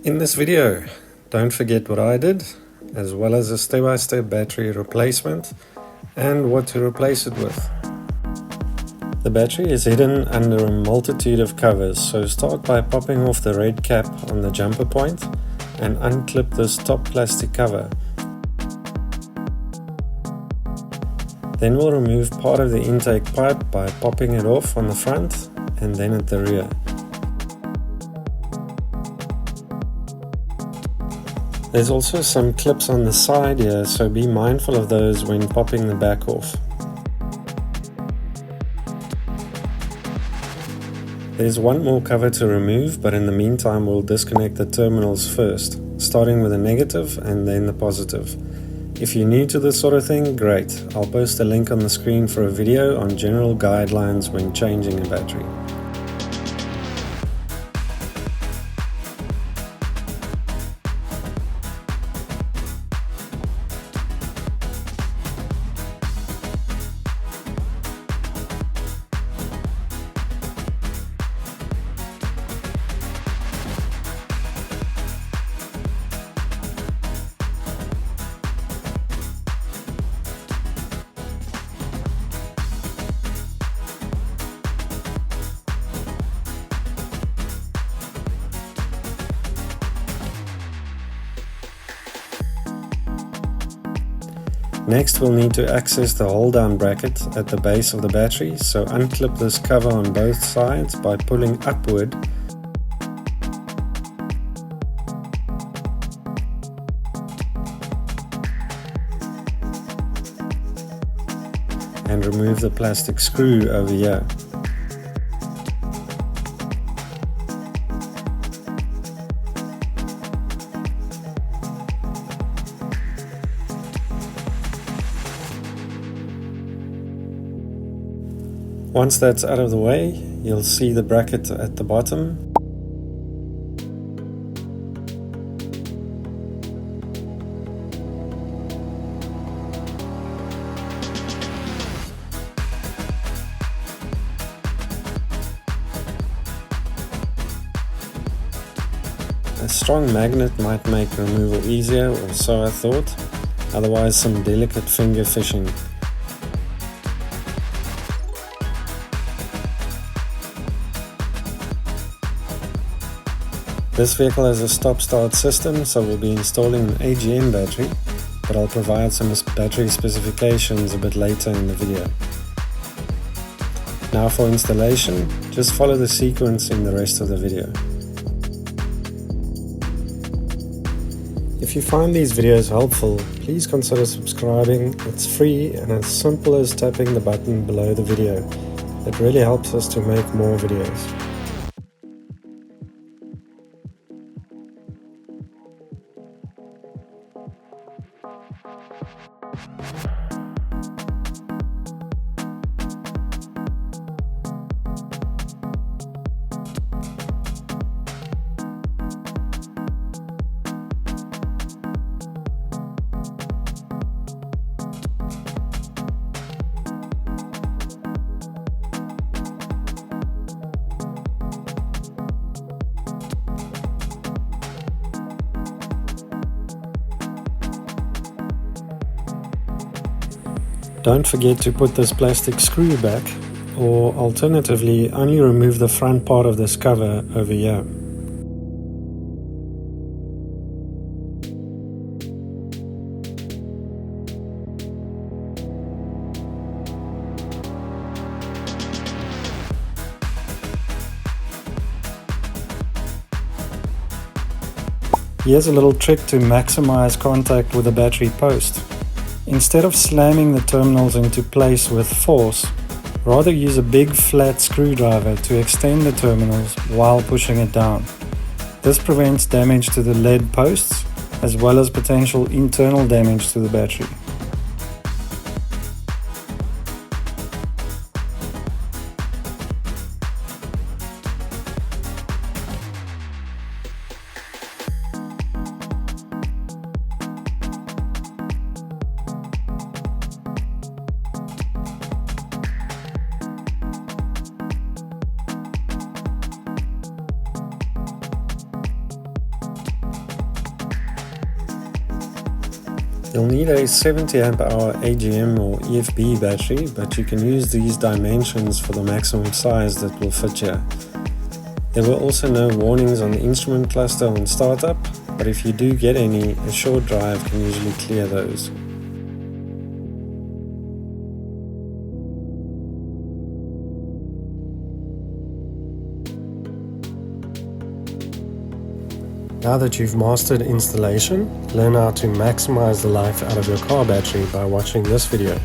In this video, don't forget what I did, as well as a step-by-step battery replacement and what to replace it with. The battery is hidden under a multitude of covers, so start by popping off the red cap on the jumper point and unclip this top plastic cover. Then we'll remove part of the intake pipe by popping it off on the front and then at the rear. There's also some clips on the side here, so be mindful of those when popping the back off. There's one more cover to remove, but in the meantime we'll disconnect the terminals first, starting with the negative and then the positive. If you're new to this sort of thing, great. I'll post a link on the screen for a video on general guidelines when changing a battery. Next, we'll need to access the hold-down bracket at the base of the battery, so unclip this cover on both sides by pulling upward and remove the plastic screw over here. Once that's out of the way, you'll see the bracket at the bottom. A strong magnet might make removal easier, or so I thought, otherwise some delicate finger fishing. This vehicle has a stop-start system, so we'll be installing an AGM battery, but I'll provide some battery specifications a bit later in the video. Now for installation, just follow the sequence in the rest of the video. If you find these videos helpful, please consider subscribing. It's free and as simple as tapping the button below the video. It really helps us to make more videos. Don't forget to put this plastic screw back, or alternatively only remove the front part of this cover over here. Here's a little trick to maximize contact with the battery post. Instead of slamming the terminals into place with force, rather use a big flat screwdriver to extend the terminals while pushing it down. This prevents damage to the lead posts as well as potential internal damage to the battery. You'll need a 70 amp hour AGM or EFB battery, but you can use these dimensions for the maximum size that will fit here. There were also no warnings on the instrument cluster on startup, but if you do get any, a short drive can usually clear those. Now that you've mastered installation, learn how to maximize the life out of your car battery by watching this video.